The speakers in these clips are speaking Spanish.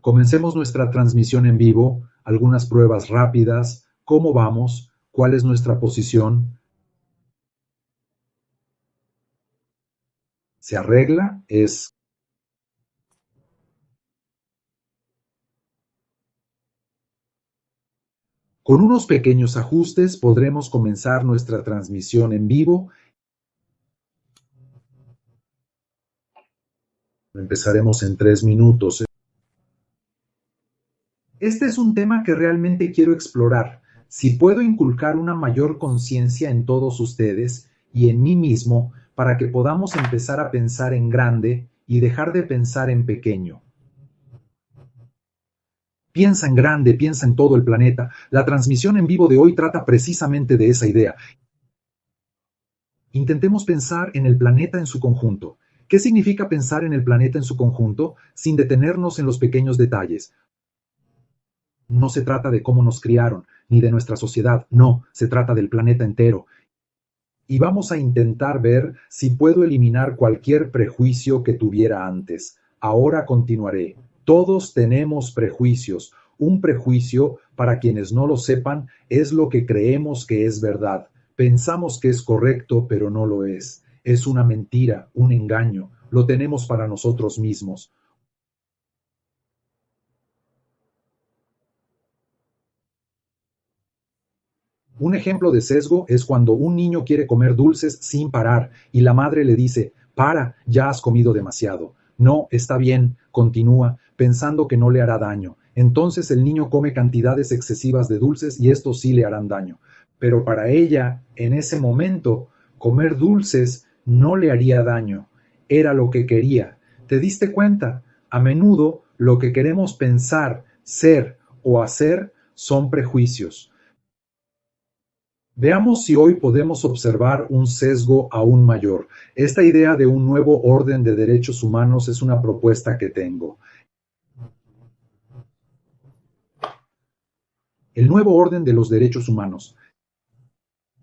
Comencemos nuestra transmisión en vivo, algunas pruebas rápidas, cómo vamos, cuál es nuestra posición. Se arregla, Con unos pequeños ajustes podremos comenzar nuestra transmisión en vivo. Empezaremos en 3 minutos. Este es un tema que realmente quiero explorar. Si puedo inculcar una mayor conciencia en todos ustedes y en mí mismo para que podamos empezar a pensar en grande y dejar de pensar en pequeño. Piensa en grande, piensa en todo el planeta. La transmisión en vivo de hoy trata precisamente de esa idea. Intentemos pensar en el planeta en su conjunto. ¿Qué significa pensar en el planeta en su conjunto sin detenernos en los pequeños detalles? No se trata de cómo nos criaron, ni de nuestra sociedad, no, se trata del planeta entero. Y vamos a intentar ver si puedo eliminar cualquier prejuicio que tuviera antes. Ahora continuaré. Todos tenemos prejuicios. Un prejuicio, para quienes no lo sepan, es lo que creemos que es verdad. Pensamos que es correcto, pero no lo es. Es una mentira, un engaño. Lo tenemos para nosotros mismos. Un ejemplo de sesgo es cuando un niño quiere comer dulces sin parar y la madre le dice, para, ya has comido demasiado. No, está bien, continúa, pensando que no le hará daño. Entonces el niño come cantidades excesivas de dulces y estos sí le harán daño. Pero para ella, en ese momento, comer dulces no le haría daño. Era lo que quería. ¿Te diste cuenta? A menudo lo que queremos pensar, ser o hacer son prejuicios. Veamos si hoy podemos observar un sesgo aún mayor. Esta idea de un nuevo orden de derechos humanos es una propuesta que tengo. El nuevo orden de los derechos humanos.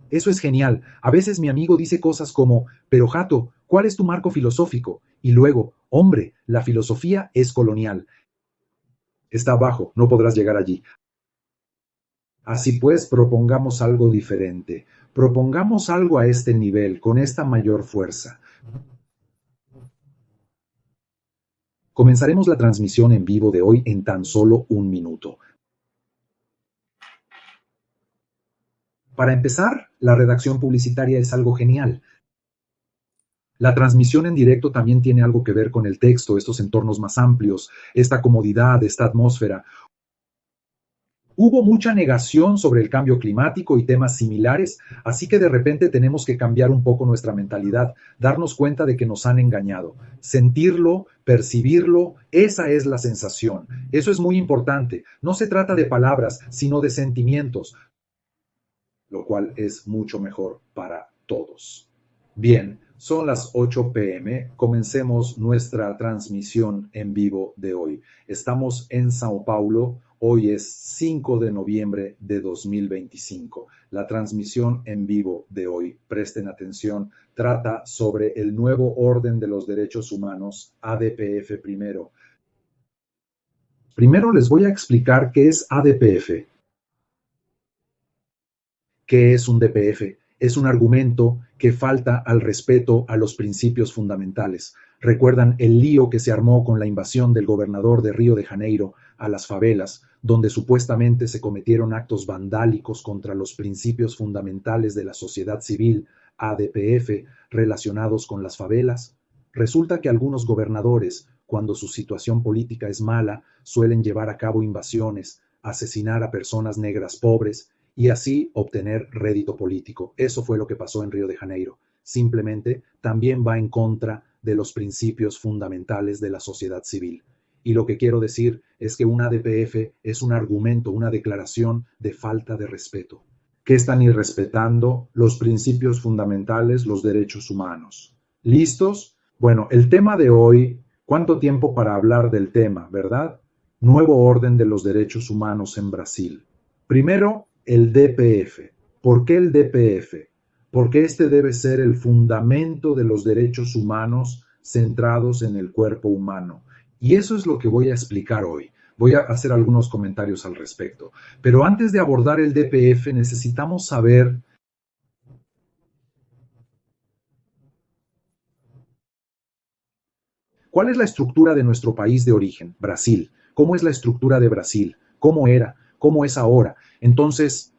Eso es genial. A veces mi amigo dice cosas como, pero Jato, ¿cuál es tu marco filosófico? Y luego, hombre, la filosofía es colonial. Está abajo, no podrás llegar allí. Así pues, propongamos algo diferente. Propongamos algo a este nivel, con esta mayor fuerza. Comenzaremos la transmisión en vivo de hoy en tan solo un minuto. Para empezar, la redacción publicitaria es algo genial. La transmisión en directo también tiene algo que ver con el texto, estos entornos más amplios, esta comodidad, esta atmósfera. Hubo mucha negación sobre el cambio climático y temas similares, así que de repente tenemos que cambiar un poco nuestra mentalidad, darnos cuenta de que nos han engañado, sentirlo, percibirlo, esa es la sensación. Eso es muy importante. No se trata de palabras, sino de sentimientos, lo cual es mucho mejor para todos. Bien, son las 8 p.m. Comencemos nuestra transmisión en vivo de hoy. Estamos en Sao Paulo. Hoy es 5 de noviembre de 2025. La transmisión en vivo de hoy, presten atención, trata sobre el nuevo orden de los derechos humanos, ADPF primero. Primero les voy a explicar qué es ADPF. ¿Qué es un DPF? Es un argumento que falta al respeto a los principios fundamentales. ¿Recuerdan el lío que se armó con la invasión del gobernador de Río de Janeiro a las favelas, donde supuestamente se cometieron actos vandálicos contra los principios fundamentales de la sociedad civil, ADPF, relacionados con las favelas? Resulta que algunos gobernadores, cuando su situación política es mala, suelen llevar a cabo invasiones, asesinar a personas negras pobres, y así obtener rédito político. Eso fue lo que pasó en Río de Janeiro. Simplemente también va en contra de los principios fundamentales de la sociedad civil. Y lo que quiero decir es que una ADPF es un argumento, una declaración de falta de respeto. ¿Qué están irrespetando? Los principios fundamentales, los derechos humanos. ¿Listos? Bueno, el tema de hoy, ¿cuánto tiempo para hablar del tema, verdad? Nuevo orden de los derechos humanos en Brasil. Primero, el DPF. ¿Por qué el DPF? Porque este debe ser el fundamento de los derechos humanos centrados en el cuerpo humano. Y eso es lo que voy a explicar hoy. Voy a hacer algunos comentarios al respecto. Pero antes de abordar el DPF, necesitamos saber cuál es la estructura de nuestro país de origen, Brasil. ¿Cómo es la estructura de Brasil? ¿Cómo era? ¿Cómo es ahora? Entonces,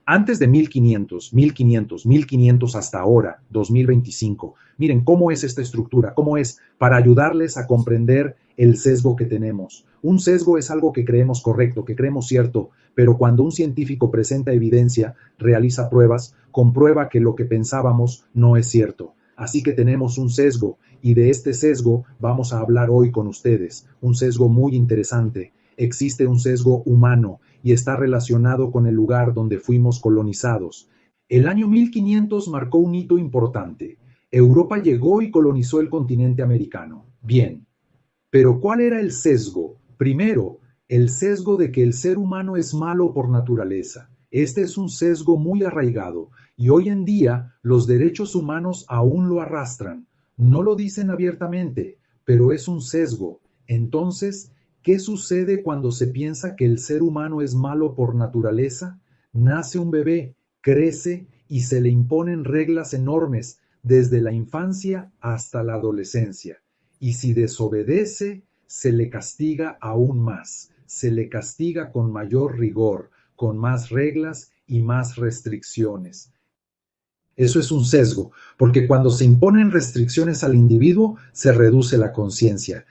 antes de 1500 hasta ahora, 2025. Miren cómo es esta estructura, cómo es para ayudarles a comprender el sesgo que tenemos. Un sesgo es algo que creemos correcto, que creemos cierto, pero cuando un científico presenta evidencia, realiza pruebas, comprueba que lo que pensábamos no es cierto. Así que tenemos un sesgo y de este sesgo vamos a hablar hoy con ustedes. Un sesgo muy interesante. Existe un sesgo humano y está relacionado con el lugar donde fuimos colonizados. El año 1500 marcó un hito importante. Europa llegó y colonizó el continente americano. Bien, pero ¿cuál era el sesgo? Primero, el sesgo de que el ser humano es malo por naturaleza. Este es un sesgo muy arraigado y hoy en día los derechos humanos aún lo arrastran. No lo dicen abiertamente, pero es un sesgo. Entonces, ¿qué sucede cuando se piensa que el ser humano es malo por naturaleza? Nace un bebé, crece y se le imponen reglas enormes desde la infancia hasta la adolescencia. Y si desobedece, se le castiga aún más, se le castiga con mayor rigor, con más reglas y más restricciones. Eso es un sesgo, porque cuando se imponen restricciones al individuo, se reduce la conciencia.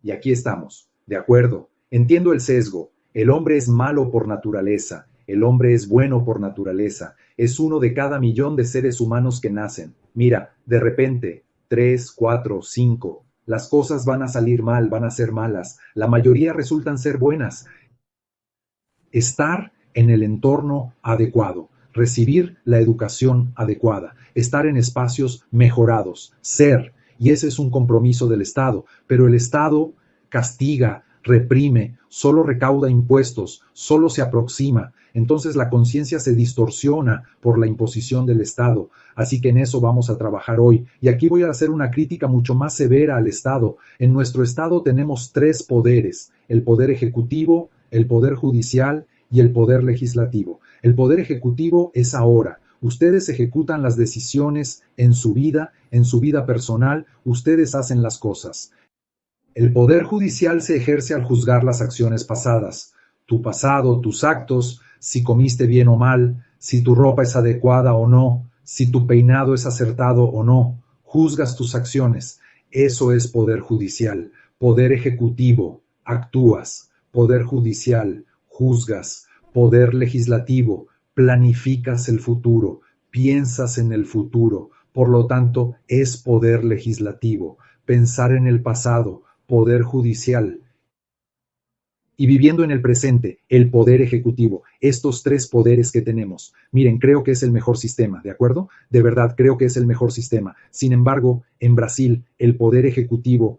Y aquí estamos, de acuerdo, entiendo el sesgo. El hombre es malo por naturaleza, el hombre es bueno por naturaleza, es uno de cada millón de seres humanos que nacen. Mira, de repente, 3, 4, 5, las cosas van a salir mal, van a ser malas, la mayoría resultan ser buenas. Estar en el entorno adecuado, recibir la educación adecuada, estar en espacios mejorados, ser, y ese es un compromiso del Estado, pero el Estado castiga, reprime, solo recauda impuestos, solo se aproxima, entonces la conciencia se distorsiona por la imposición del Estado. Así que en eso vamos a trabajar hoy. Y aquí voy a hacer una crítica mucho más severa al Estado. En nuestro Estado tenemos tres poderes: el poder ejecutivo, el poder judicial y el poder legislativo. El poder ejecutivo es ahora. Ustedes ejecutan las decisiones en su vida personal, ustedes hacen las cosas. El poder judicial se ejerce al juzgar las acciones pasadas, tu pasado, tus actos, si comiste bien o mal, si tu ropa es adecuada o no, si tu peinado es acertado o no, juzgas tus acciones. Eso es poder judicial. Poder ejecutivo, actúas. Poder judicial, juzgas. Poder legislativo, planificas el futuro, piensas en el futuro. Por lo tanto, es poder legislativo. Pensar en el pasado, poder judicial, y viviendo en el presente, el poder ejecutivo. Estos tres poderes que tenemos. Miren, creo que es el mejor sistema, ¿de acuerdo? De verdad, creo que es el mejor sistema. Sin embargo, en Brasil, el poder ejecutivo,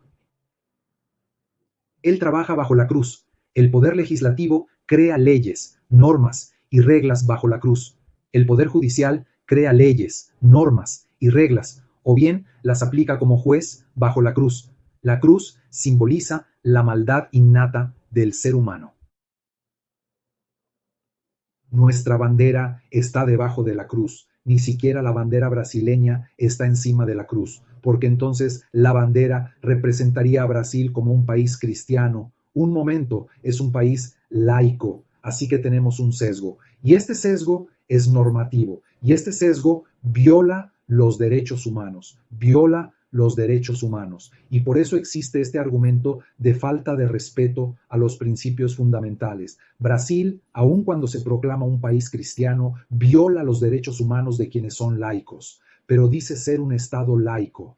él trabaja bajo la cruz. El poder legislativo crea leyes, normas y reglas bajo la cruz. El poder judicial crea leyes, normas y reglas, o bien las aplica como juez bajo la cruz. La cruz simboliza la maldad innata del ser humano. Nuestra bandera está debajo de la cruz. Ni siquiera la bandera brasileña está encima de la cruz, porque entonces la bandera representaría a Brasil como un país cristiano. Un momento, es un país laico, así que tenemos un sesgo. Y este sesgo es normativo, y este sesgo viola los derechos humanos, viola los derechos humanos. Y por eso existe este argumento de falta de respeto a los principios fundamentales. Brasil, aun cuando se proclama un país cristiano, viola los derechos humanos de quienes son laicos, pero dice ser un Estado laico,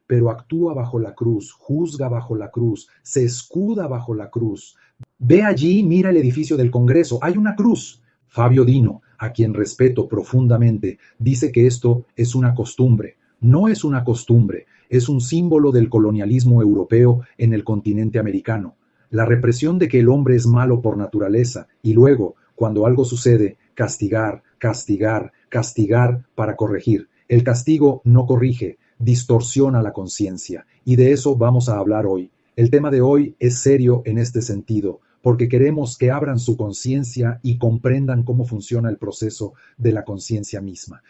pero actúa bajo la cruz, juzga bajo la cruz, se escuda bajo la cruz. Ve allí, mira el edificio del Congreso, hay una cruz. Fabio Dino, a quien respeto profundamente, dice que esto es una costumbre. No es una costumbre, es un símbolo del colonialismo europeo en el continente americano. La represión de que el hombre es malo por naturaleza y luego, cuando algo sucede, castigar, castigar, castigar para corregir. El castigo no corrige, distorsiona la conciencia y de eso vamos a hablar hoy. El tema de hoy es serio en este sentido, porque queremos que abran su conciencia y comprendan cómo funciona el proceso de la conciencia misma.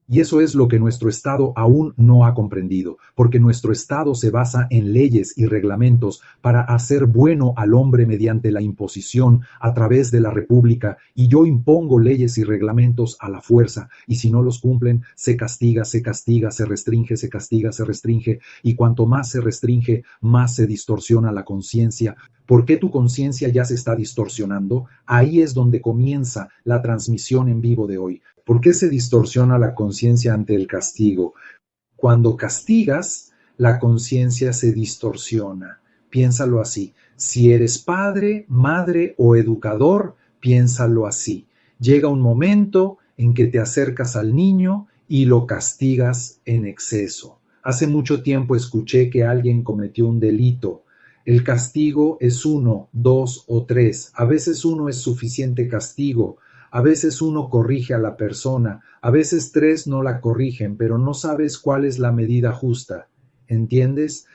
Y eso es lo que nuestro Estado aún no ha comprendido, porque nuestro Estado se basa en leyes y reglamentos para hacer bueno al hombre mediante la imposición a través de la República, y yo impongo leyes y reglamentos a la fuerza, y si no los cumplen, se castiga, se restringe, se castiga, se restringe, y cuanto más se restringe, más se distorsiona la conciencia. ¿Por qué tu conciencia ya se está distorsionando? Ahí es donde comienza la transmisión en vivo de hoy. ¿Por qué se distorsiona la conciencia ante el castigo? Cuando castigas, la conciencia se distorsiona. Piénsalo así. Si eres padre, madre o educador, piénsalo así. Llega un momento en que te acercas al niño y lo castigas en exceso. Hace mucho tiempo escuché que alguien cometió un delito. El castigo es 1, 2 o 3. A veces 1 es suficiente castigo. A veces 1 corrige a la persona, a veces 3 no la corrigen, pero no sabes cuál es la medida justa. ¿Entiendes?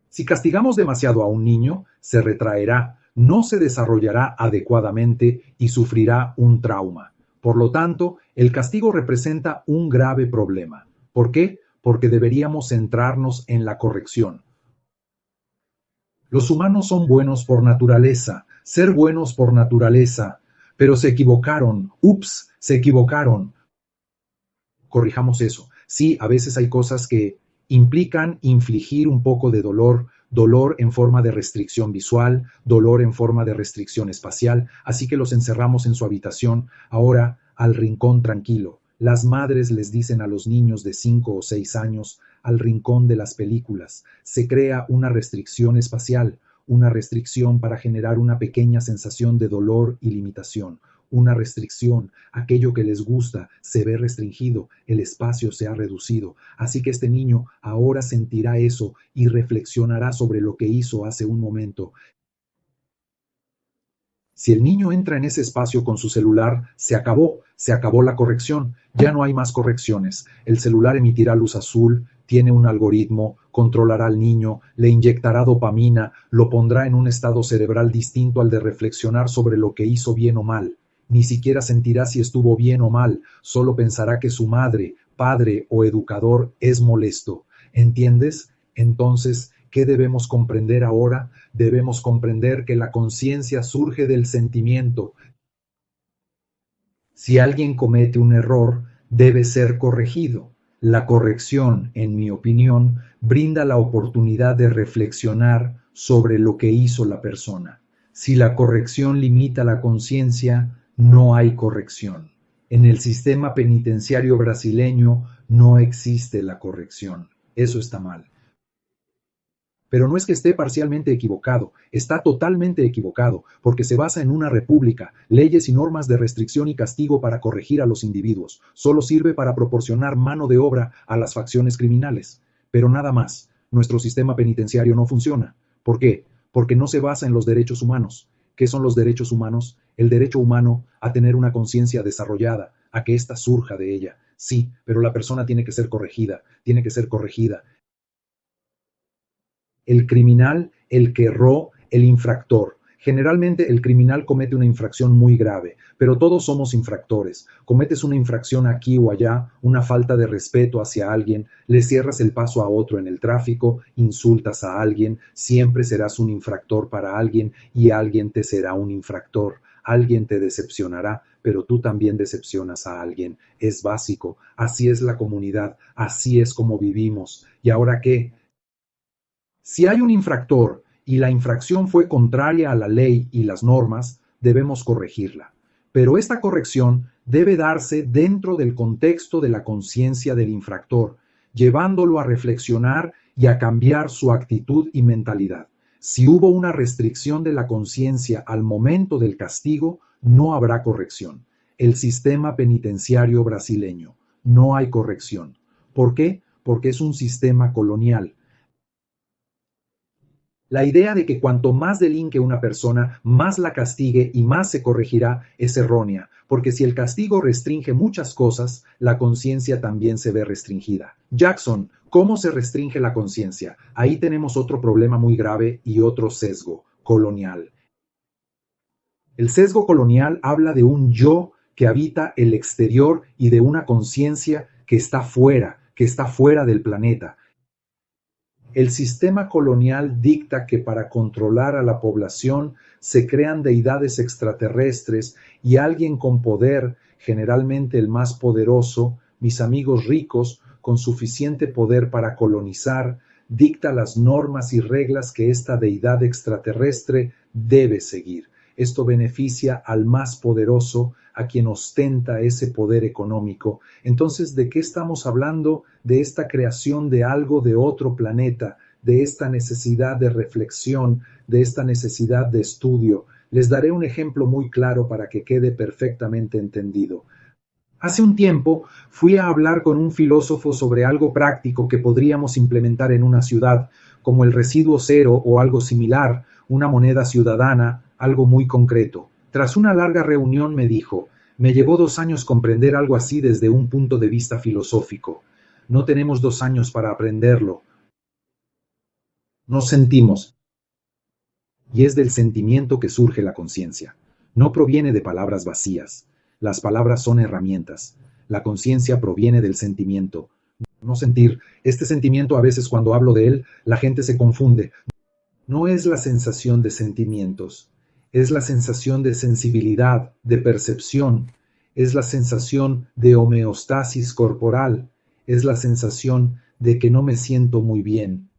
Si castigamos demasiado a un niño, se retraerá, no se desarrollará adecuadamente y sufrirá un trauma. Por lo tanto, el castigo representa un grave problema. ¿Por qué? Porque deberíamos centrarnos en la corrección. Los humanos son buenos por naturaleza, ser buenos por naturaleza, pero se equivocaron. Ups, se equivocaron. Corrijamos eso. Sí, a veces hay cosas que implican infligir un poco de dolor, dolor en forma de restricción visual, dolor en forma de restricción espacial, así que los encerramos en su habitación, ahora al rincón tranquilo. Las madres les dicen a los niños de 5 o 6 años, al rincón de las películas. Se crea una restricción espacial, una restricción para generar una pequeña sensación de dolor y limitación. Una restricción, aquello que les gusta, se ve restringido, el espacio se ha reducido. Así que este niño ahora sentirá eso y reflexionará sobre lo que hizo hace un momento. Si el niño entra en ese espacio con su celular, se acabó la corrección, ya no hay más correcciones. El celular emitirá luz azul, tiene un algoritmo, controlará al niño, le inyectará dopamina, lo pondrá en un estado cerebral distinto al de reflexionar sobre lo que hizo bien o mal. Ni siquiera sentirá si estuvo bien o mal, solo pensará que su madre, padre o educador es molesto. ¿Entiendes? Entonces, ¿qué debemos comprender ahora? Debemos comprender que la conciencia surge del sentimiento. Si alguien comete un error, debe ser corregido. La corrección, en mi opinión, brinda la oportunidad de reflexionar sobre lo que hizo la persona. Si la corrección limita la conciencia, no hay corrección. En el sistema penitenciario brasileño no existe la corrección. Eso está mal. Pero no es que esté parcialmente equivocado, está totalmente equivocado, porque se basa en una república, leyes y normas de restricción y castigo para corregir a los individuos. Solo sirve para proporcionar mano de obra a las facciones criminales. Pero nada más. Nuestro sistema penitenciario no funciona. ¿Por qué? Porque no se basa en los derechos humanos. ¿Qué son los derechos humanos? El derecho humano a tener una conciencia desarrollada, a que ésta surja de ella. Sí, pero la persona tiene que ser corregida, tiene que ser corregida. El criminal, el que erró, el infractor. Generalmente el criminal comete una infracción muy grave, pero todos somos infractores. Cometes una infracción aquí o allá, una falta de respeto hacia alguien, le cierras el paso a otro en el tráfico, insultas a alguien, siempre serás un infractor para alguien y alguien te será un infractor. Alguien te decepcionará, pero tú también decepcionas a alguien. Es básico. Así es la comunidad, así es como vivimos. ¿Y ahora qué? Si hay un infractor y la infracción fue contraria a la ley y las normas, debemos corregirla. Pero esta corrección debe darse dentro del contexto de la conciencia del infractor, llevándolo a reflexionar y a cambiar su actitud y mentalidad. Si hubo una restricción de la conciencia al momento del castigo, no habrá corrección. El sistema penitenciario brasileño, no hay corrección. ¿Por qué? Porque es un sistema colonial. La idea de que cuanto más delinque una persona, más la castigue y más se corregirá es errónea, porque si el castigo restringe muchas cosas, la conciencia también se ve restringida. Jackson, ¿cómo se restringe la conciencia? Ahí tenemos otro problema muy grave y otro sesgo colonial. El sesgo colonial habla de un yo que habita el exterior y de una conciencia que está fuera del planeta. El sistema colonial dicta que para controlar a la población se crean deidades extraterrestres y alguien con poder, generalmente el más poderoso, mis amigos ricos, con suficiente poder para colonizar, dicta las normas y reglas que esta deidad extraterrestre debe seguir. Esto beneficia al más poderoso, a quien ostenta ese poder económico. Entonces, ¿de qué estamos hablando? De esta creación de algo de otro planeta, de esta necesidad de reflexión, de esta necesidad de estudio. Les daré un ejemplo muy claro para que quede perfectamente entendido. Hace un tiempo fui a hablar con un filósofo sobre algo práctico que podríamos implementar en una ciudad, como el residuo cero o algo similar, una moneda ciudadana, algo muy concreto. Tras una larga reunión me dijo, me llevó 2 años comprender algo así desde un punto de vista filosófico. No tenemos 2 años para aprenderlo. Nos sentimos, y es del sentimiento que surge la conciencia. No proviene de palabras vacías. Las palabras son herramientas. La conciencia proviene del sentimiento. No sentir. Este sentimiento, a veces cuando hablo de él, la gente se confunde. No es la sensación de sentimientos, es la sensación de sensibilidad, de percepción, es la sensación de homeostasis corporal, es la sensación de que no me siento muy bien.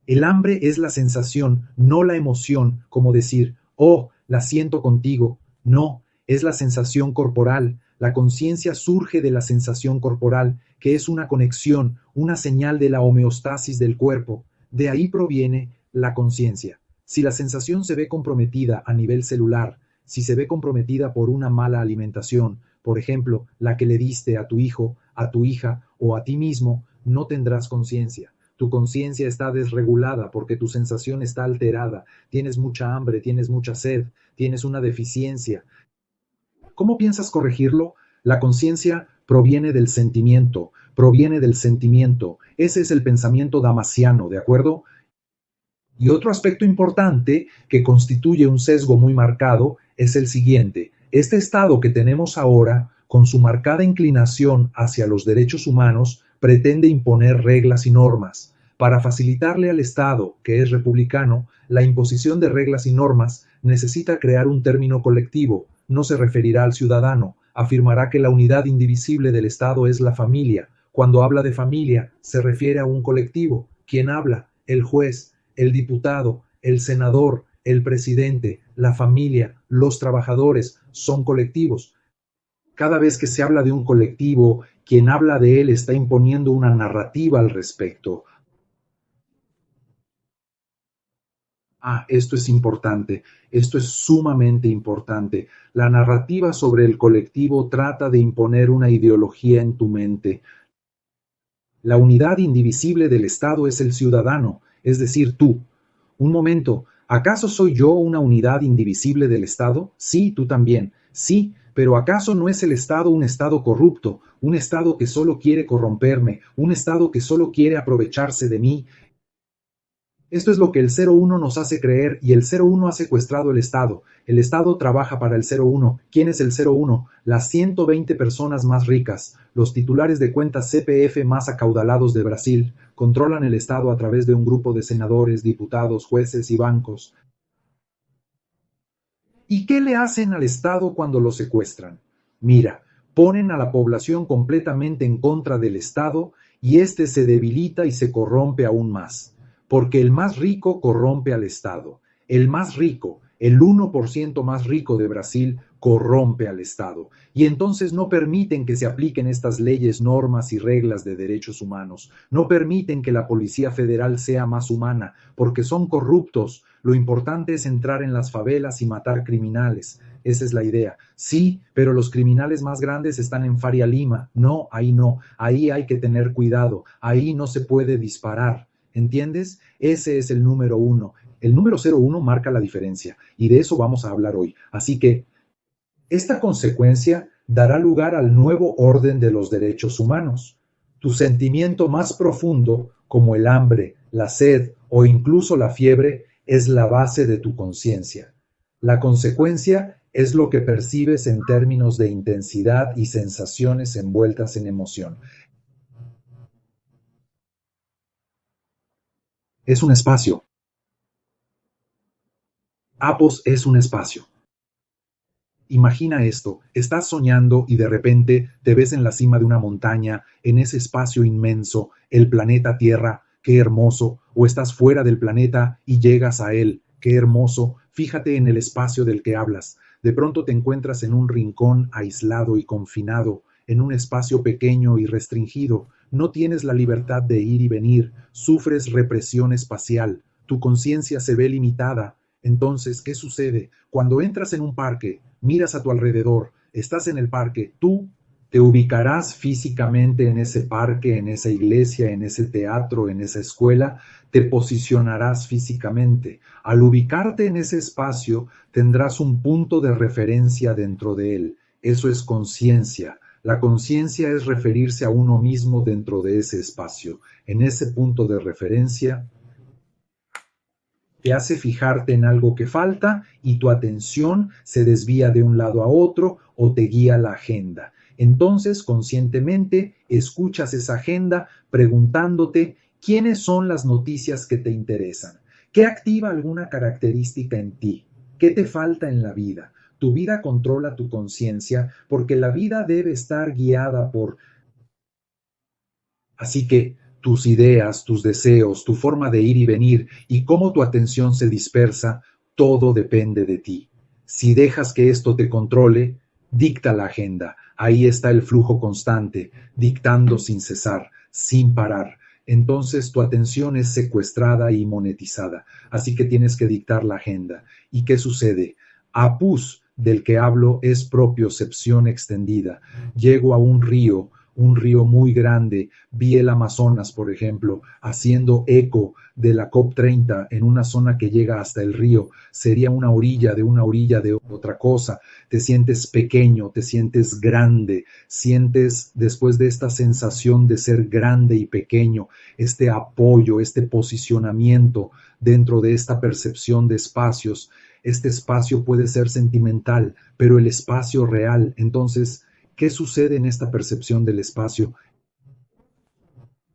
El hambre es la sensación, no la emoción, como decir, oh, la siento contigo. No, es la sensación corporal. La conciencia surge de la sensación corporal, que es una conexión, una señal de la homeostasis del cuerpo. De ahí proviene la conciencia. Si la sensación se ve comprometida a nivel celular, si se ve comprometida por una mala alimentación, por ejemplo, la que le diste a tu hijo, a tu hija o a ti mismo, no tendrás conciencia. Tu conciencia está desregulada porque tu sensación está alterada, tienes mucha hambre, tienes mucha sed, tienes una deficiencia. ¿Cómo piensas corregirlo? La conciencia proviene del sentimiento, proviene del sentimiento. Ese es el pensamiento damasiano, ¿de acuerdo? Y otro aspecto importante que constituye un sesgo muy marcado es el siguiente. Este estado que tenemos ahora, con su marcada inclinación hacia los derechos humanos, pretende imponer reglas y normas. Para facilitarle al Estado, que es republicano, la imposición de reglas y normas necesita crear un término colectivo. No se referirá al ciudadano. Afirmará que la unidad indivisible del Estado es la familia. Cuando habla de familia, se refiere a un colectivo. ¿Quién habla? El juez, el diputado, el senador, el presidente, la familia, los trabajadores, son colectivos. Cada vez que se habla de un colectivo, quien habla de él está imponiendo una narrativa al respecto. Esto es importante, esto es sumamente importante. La narrativa sobre el colectivo trata de imponer una ideología en tu mente. La unidad indivisible del Estado es el ciudadano, es decir, tú. Un momento, ¿acaso soy yo una unidad indivisible del Estado? Sí, tú también. Sí, pero ¿acaso no es el Estado un Estado corrupto, un Estado que solo quiere corromperme, un Estado que solo quiere aprovecharse de mí? Esto es lo que el 01 nos hace creer y el 01 ha secuestrado el Estado. El Estado trabaja para el 01. ¿Quién es el 01? Las 120 personas más ricas, los titulares de cuentas CPF más acaudalados de Brasil, controlan el Estado a través de un grupo de senadores, diputados, jueces y bancos. ¿Y qué le hacen al Estado cuando lo secuestran? Mira, ponen a la población completamente en contra del Estado y éste se debilita y se corrompe aún más. Porque el más rico corrompe al Estado. El más rico, el 1% más rico de Brasil, corrompe al Estado. Y entonces no permiten que se apliquen estas leyes, normas y reglas de derechos humanos. No permiten que la Policía Federal sea más humana, porque son corruptos. Lo importante es entrar en las favelas y matar criminales. Esa es la idea. Sí, pero los criminales más grandes están en Faria Lima. No, ahí no. Ahí hay que tener cuidado. Ahí no se puede disparar. ¿Entiendes? Ese es el número uno. El número 01 marca la diferencia y de eso vamos a hablar hoy. Así que esta consecuencia dará lugar al nuevo orden de los derechos humanos. Tu sentimiento más profundo, como el hambre, la sed o incluso la fiebre, es la base de tu conciencia. La consecuencia es lo que percibes en términos de intensidad y sensaciones envueltas en emoción. Es un espacio. Apos es un espacio. Imagina esto, estás soñando y de repente te ves en la cima de una montaña, en ese espacio inmenso, el planeta Tierra, qué hermoso, o estás fuera del planeta y llegas a él, qué hermoso, fíjate en el espacio del que hablas. De pronto te encuentras en un rincón aislado y confinado, en un espacio pequeño y restringido, no tienes la libertad de ir y venir, sufres represión espacial, tu conciencia se ve limitada. Entonces, ¿qué sucede? Cuando entras en un parque, miras a tu alrededor, estás en el parque, tú te ubicarás físicamente en ese parque, en esa iglesia, en ese teatro, en esa escuela, te posicionarás físicamente. Al ubicarte en ese espacio, tendrás un punto de referencia dentro de él. Eso es conciencia. La conciencia es referirse a uno mismo dentro de ese espacio. En ese punto de referencia, te hace fijarte en algo que falta y tu atención se desvía de un lado a otro o te guía la agenda. Entonces, conscientemente, escuchas esa agenda preguntándote quiénes son las noticias que te interesan, qué activa alguna característica en ti, qué te falta en la vida. Tu vida controla tu conciencia porque la vida debe estar guiada por. Así que tus ideas, tus deseos, tu forma de ir y venir y cómo tu atención se dispersa, todo depende de ti. Si dejas que esto te controle, dicta la agenda. Ahí está el flujo constante, dictando sin cesar, sin parar. Entonces tu atención es secuestrada y monetizada. Así que tienes que dictar la agenda. ¿Y qué sucede? Apus, del que hablo, es propiocepción extendida. Llego a un río muy grande, vi el Amazonas, por ejemplo, haciendo eco de la COP30 en una zona que llega hasta el río, sería una orilla de otra cosa, te sientes pequeño, te sientes grande, sientes después de esta sensación de ser grande y pequeño, este apoyo, este posicionamiento dentro de esta percepción de espacios. Este espacio puede ser sentimental, pero el espacio real, entonces, ¿qué sucede en esta percepción del espacio?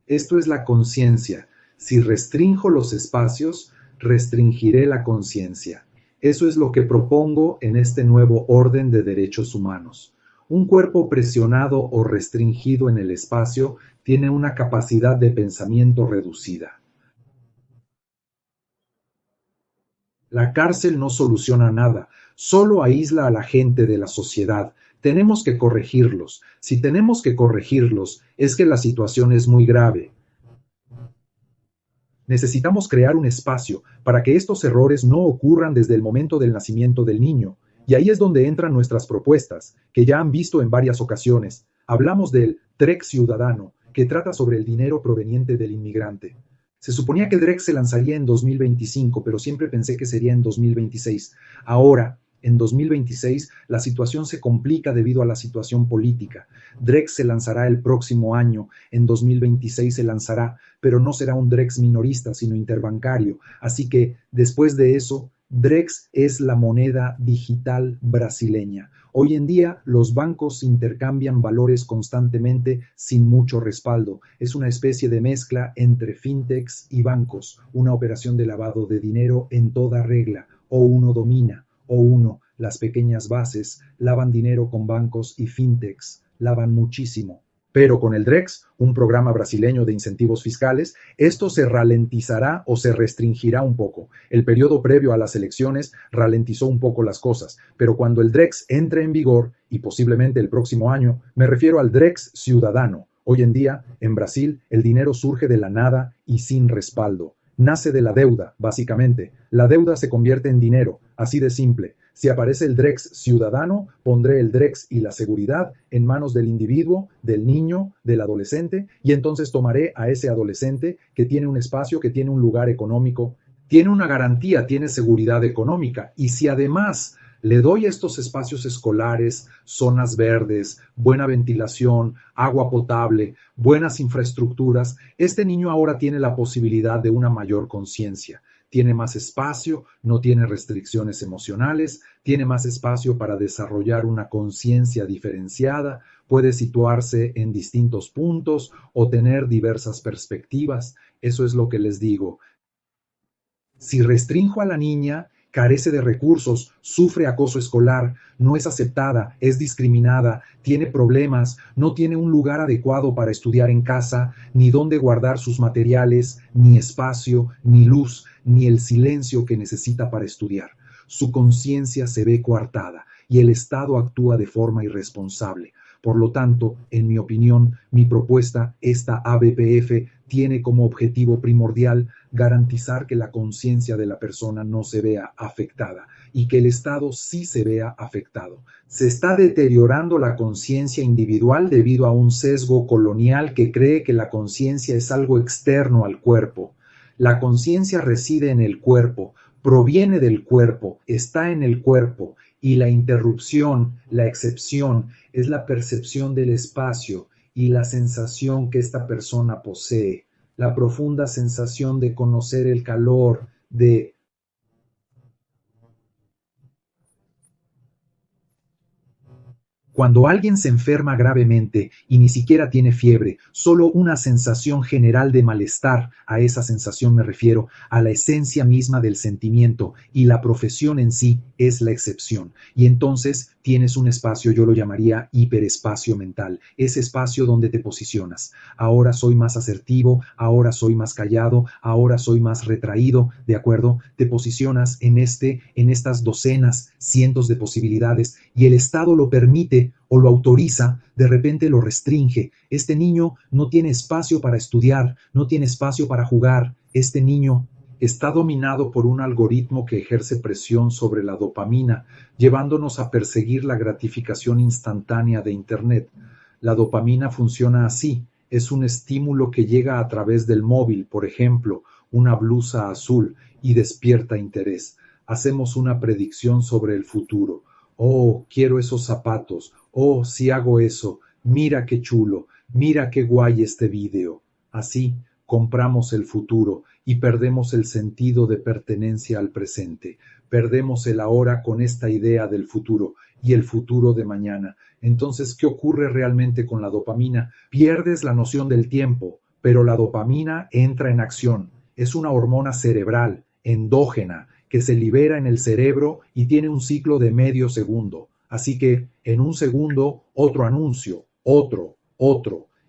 Esto es la conciencia. Si restrinjo los espacios, restringiré la conciencia. Eso es lo que propongo en este nuevo orden de derechos humanos. Un cuerpo presionado o restringido en el espacio tiene una capacidad de pensamiento reducida. La cárcel no soluciona nada, solo aísla a la gente de la sociedad. Tenemos que corregirlos. Si tenemos que corregirlos, es que la situación es muy grave. Necesitamos crear un espacio para que estos errores no ocurran desde el momento del nacimiento del niño. Y ahí es donde entran nuestras propuestas, que ya han visto en varias ocasiones. Hablamos del DREC ciudadano, que trata sobre el dinero proveniente del inmigrante. Se suponía que DREC se lanzaría en 2025, pero siempre pensé que sería en 2026. Ahora, en 2026, la situación se complica debido a la situación política. DREX se lanzará el próximo año, en 2026 se lanzará, pero no será un DREX minorista, sino interbancario. Así que, después de eso, DREX es la moneda digital brasileña. Hoy en día, los bancos intercambian valores constantemente sin mucho respaldo. Es una especie de mezcla entre fintechs y bancos, una operación de lavado de dinero en toda regla, o uno domina o uno, las pequeñas bases, lavan dinero con bancos y fintechs, lavan muchísimo. Pero con el DREX, un programa brasileño de incentivos fiscales, esto se ralentizará o se restringirá un poco. El periodo previo a las elecciones ralentizó un poco las cosas, pero cuando el DREX entre en vigor, y posiblemente el próximo año, me refiero al DREX ciudadano. Hoy en día, en Brasil, el dinero surge de la nada y sin respaldo. nace de la deuda, básicamente. La deuda se convierte en dinero, así de simple. Si aparece el Drex ciudadano, pondré el Drex y la seguridad en manos del individuo, del niño, del adolescente, y entonces tomaré a ese adolescente que tiene un espacio, que tiene un lugar económico, tiene una garantía, tiene seguridad económica. Y si además le doy estos espacios escolares, zonas verdes, buena ventilación, agua potable, buenas infraestructuras, este niño ahora tiene la posibilidad de una mayor conciencia. Tiene más espacio, no tiene restricciones emocionales, tiene más espacio para desarrollar una conciencia diferenciada, puede situarse en distintos puntos o tener diversas perspectivas. Eso es lo que les digo. Si restrinjo a la niña, carece de recursos, sufre acoso escolar, no es aceptada, es discriminada, tiene problemas, no tiene un lugar adecuado para estudiar en casa, ni dónde guardar sus materiales, ni espacio, ni luz, ni el silencio que necesita para estudiar. Su conciencia se ve coartada y el Estado actúa de forma irresponsable. Por lo tanto, en mi opinión, mi propuesta, esta ABPF, tiene como objetivo primordial garantizar que la conciencia de la persona no se vea afectada y que el Estado sí se vea afectado. Se está deteriorando la conciencia individual debido a un sesgo colonial que cree que la conciencia es algo externo al cuerpo. La conciencia reside en el cuerpo, proviene del cuerpo, está en el cuerpo, y la interrupción, la excepción, es la percepción del espacio y la sensación que esta persona posee, la profunda sensación de conocer el calor, de Cuando alguien se enferma gravemente y ni siquiera tiene fiebre, solo una sensación general de malestar, a esa sensación me refiero, a la esencia misma del sentimiento, y la profesión en sí es la excepción. Y entonces tienes un espacio, yo lo llamaría hiperespacio mental, ese espacio donde te posicionas. Ahora soy más asertivo, ahora soy más callado, ahora soy más retraído, ¿de acuerdo? Te posicionas en estas docenas, cientos de posibilidades, y el Estado lo permite o lo autoriza, de repente lo restringe. Este niño no tiene espacio para estudiar, no tiene espacio para jugar. Este niño está dominado por un algoritmo que ejerce presión sobre la dopamina, llevándonos a perseguir la gratificación instantánea de Internet. La dopamina funciona así. Es un estímulo que llega a través del móvil, por ejemplo, una blusa azul, y despierta interés. Hacemos una predicción sobre el futuro. Oh, quiero esos zapatos. Oh, si hago eso. Mira qué chulo. Mira qué guay este vídeo. Así compramos el futuro y perdemos el sentido de pertenencia al presente. Perdemos el ahora con esta idea del futuro y el futuro de mañana. Entonces, ¿qué ocurre realmente con la dopamina? Pierdes la noción del tiempo, pero la dopamina entra en acción. Es una hormona cerebral, endógena, que se libera en el cerebro y tiene un ciclo de medio segundo. Así que en un segundo, otro anuncio, otro,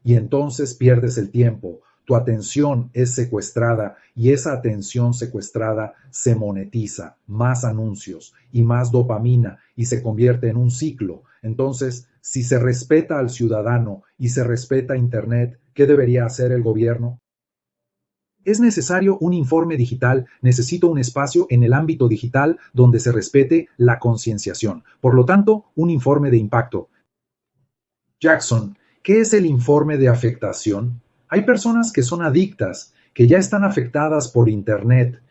y entonces pierdes el tiempo. Tu atención es secuestrada y esa atención secuestrada se monetiza, más anuncios y más dopamina y se convierte en un ciclo. Entonces, si se respeta al ciudadano y se respeta Internet, ¿qué debería hacer el gobierno? Es necesario un informe digital, necesito un espacio en el ámbito digital donde se respete la concienciación. Por lo tanto, un informe de impacto. Jackson, ¿qué es el informe de afectación? Hay personas que son adictas, que ya están afectadas por Internet.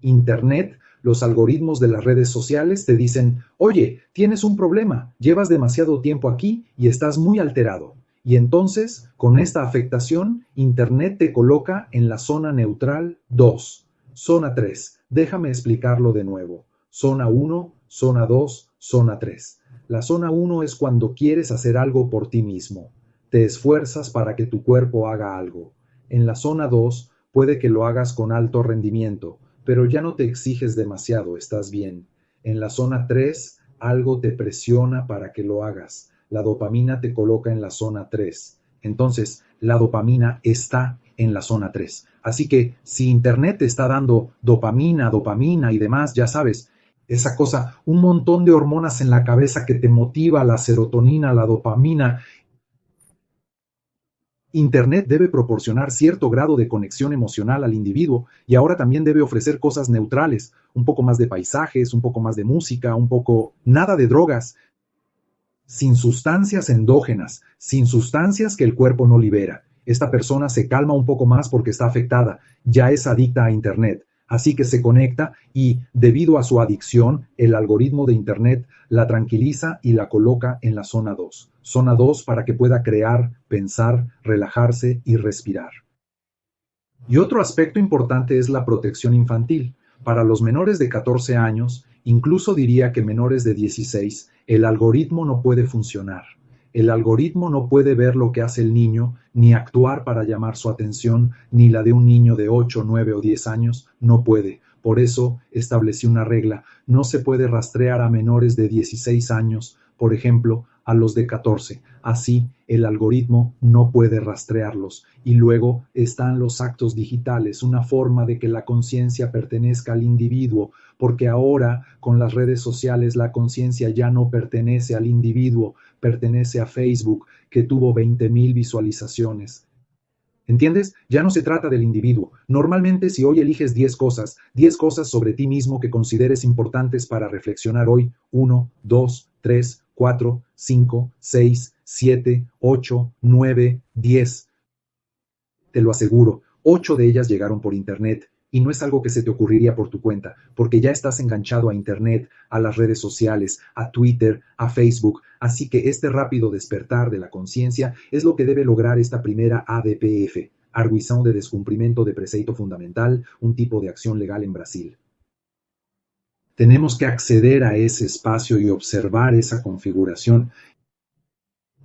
Internet, los algoritmos de las redes sociales te dicen, oye, tienes un problema, llevas demasiado tiempo aquí y estás muy alterado. Y entonces, con esta afectación, Internet te coloca en la zona neutral 2, zona 3. Déjame explicarlo de nuevo. Zona 1, zona 2, zona 3. La zona 1 es cuando quieres hacer algo por ti mismo. Te esfuerzas para que tu cuerpo haga algo. En la zona 2 puede que lo hagas con alto rendimiento, pero ya no te exiges demasiado, estás bien. En la zona 3, algo te presiona para que lo hagas. La dopamina te coloca en la zona 3. Entonces, la dopamina está en la zona 3. Así que si Internet te está dando dopamina y demás, ya sabes, esa cosa, un montón de hormonas en la cabeza que te motiva, la serotonina, la dopamina, Internet debe proporcionar cierto grado de conexión emocional al individuo y ahora también debe ofrecer cosas neutrales, un poco más de paisajes, un poco más de música, un poco nada de drogas, sin sustancias endógenas, sin sustancias que el cuerpo no libera. Esta persona se calma un poco más porque está afectada, ya es adicta a Internet, así que se conecta y, debido a su adicción, el algoritmo de Internet la tranquiliza y la coloca en la zona 2. Zona 2 para que pueda crear, pensar, relajarse y respirar. Y otro aspecto importante es la protección infantil. Para los menores de 14 años, incluso diría que menores de 16, el algoritmo no puede funcionar. El algoritmo no puede ver lo que hace el niño, ni actuar para llamar su atención, ni la de un niño de 8, 9 o 10 años, no puede. Por eso establecí una regla, no se puede rastrear a menores de 16 años, por ejemplo, a los de 14. Así, el algoritmo no puede rastrearlos. Y luego están los actos digitales, una forma de que la conciencia pertenezca al individuo, porque ahora con las redes sociales la conciencia ya no pertenece al individuo, pertenece a Facebook, que tuvo 20,000 visualizaciones. ¿Entiendes? Ya no se trata del individuo. Normalmente, si hoy eliges 10 cosas sobre ti mismo que consideres importantes para reflexionar hoy, 1, 2, 3, 4, 5, 6, 7, 8, 9, 10. Te lo aseguro, 8 de ellas llegaron por Internet. Y no es algo que se te ocurriría por tu cuenta, porque ya estás enganchado a Internet, a las redes sociales, a Twitter, a Facebook. Así que este rápido despertar de la conciencia es lo que debe lograr esta primera ADPF, Arguição de Descumprimento de Preceito Fundamental, un tipo de acción legal en Brasil. Tenemos que acceder a ese espacio y observar esa configuración.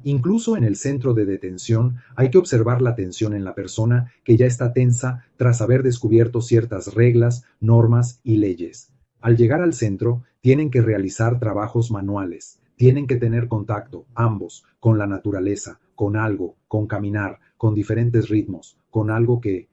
Incluso en el centro de detención hay que observar la tensión en la persona que ya está tensa tras haber descubierto ciertas reglas, normas y leyes. Al llegar al centro, tienen que realizar trabajos manuales, tienen que tener contacto, ambos, con la naturaleza, con algo, con caminar, con diferentes ritmos, con algo que...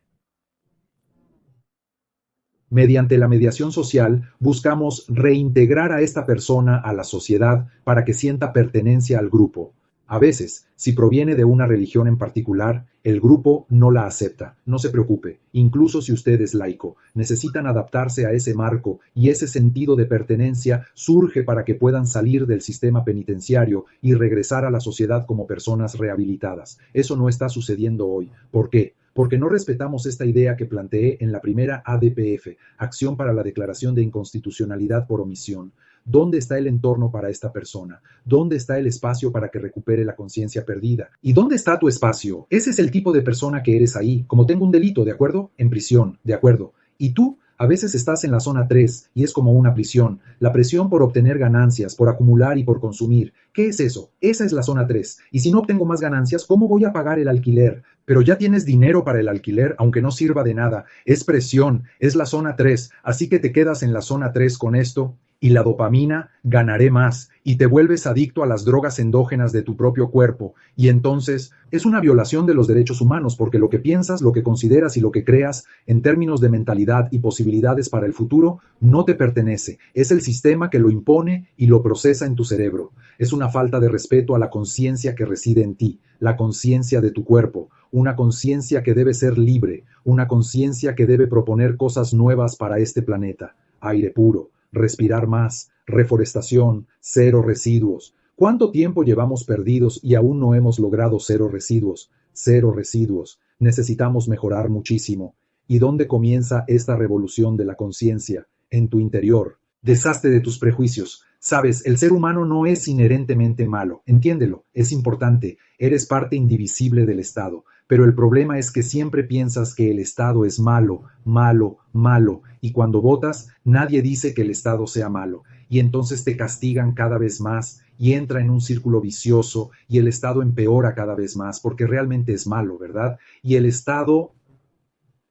Mediante la mediación social, buscamos reintegrar a esta persona a la sociedad para que sienta pertenencia al grupo. A veces, si proviene de una religión en particular, el grupo no la acepta. No se preocupe, incluso si usted es laico, necesitan adaptarse a ese marco y ese sentido de pertenencia surge para que puedan salir del sistema penitenciario y regresar a la sociedad como personas rehabilitadas. Eso no está sucediendo hoy. ¿Por qué? Porque no respetamos esta idea que planteé en la primera ADPF, Acción para la Declaración de Inconstitucionalidad por Omisión. ¿Dónde está el entorno para esta persona? ¿Dónde está el espacio para que recupere la conciencia perdida? ¿Y dónde está tu espacio? Ese es el tipo de persona que eres ahí. Como tengo un delito, ¿de acuerdo? En prisión, ¿de acuerdo? ¿Y tú? A veces estás en la zona 3 y es como una prisión. La presión por obtener ganancias, por acumular y por consumir. ¿Qué es eso? Esa es la zona 3. Y si no obtengo más ganancias, ¿cómo voy a pagar el alquiler? Pero ya tienes dinero para el alquiler, aunque no sirva de nada. Es presión, es la zona 3. Así que te quedas en la zona 3 con esto. Y la dopamina, ganaré más, y te vuelves adicto a las drogas endógenas de tu propio cuerpo, y entonces es una violación de los derechos humanos, porque lo que piensas, lo que consideras y lo que creas en términos de mentalidad y posibilidades para el futuro no te pertenece, es el sistema que lo impone y lo procesa en tu cerebro. Es una falta de respeto a la conciencia que reside en ti, la conciencia de tu cuerpo, una conciencia que debe ser libre, una conciencia que debe proponer cosas nuevas para este planeta, aire puro, respirar más, reforestación, cero residuos. ¿Cuánto tiempo llevamos perdidos y aún no hemos logrado cero residuos? Cero residuos. Necesitamos mejorar muchísimo. ¿Y dónde comienza esta revolución de la conciencia? En tu interior. Deshazte de tus prejuicios. Sabes, el ser humano no es inherentemente malo. Entiéndelo, es importante. Eres parte indivisible del Estado. Pero el problema es que siempre piensas que el Estado es malo, malo, malo, y cuando votas, nadie dice que el Estado sea malo, y entonces te castigan cada vez más, y entra en un círculo vicioso, y el Estado empeora cada vez más, porque realmente es malo, ¿verdad? Y el Estado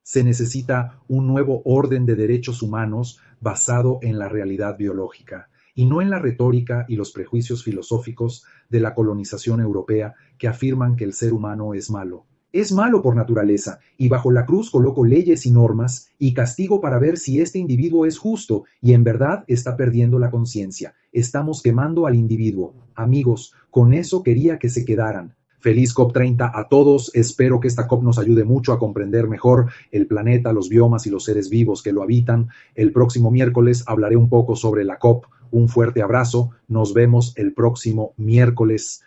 se necesita un nuevo orden de derechos humanos basado en la realidad biológica, y no en la retórica y los prejuicios filosóficos de la colonización europea que afirman que el ser humano es malo. Es malo por naturaleza, y bajo la cruz coloco leyes y normas y castigo para ver si este individuo es justo y en verdad está perdiendo la conciencia. Estamos quemando al individuo. Amigos, con eso quería que se quedaran. Feliz COP30 a todos. Espero que esta COP nos ayude mucho a comprender mejor el planeta, los biomas y los seres vivos que lo habitan. El próximo miércoles hablaré un poco sobre la COP. Un fuerte abrazo. Nos vemos el próximo miércoles.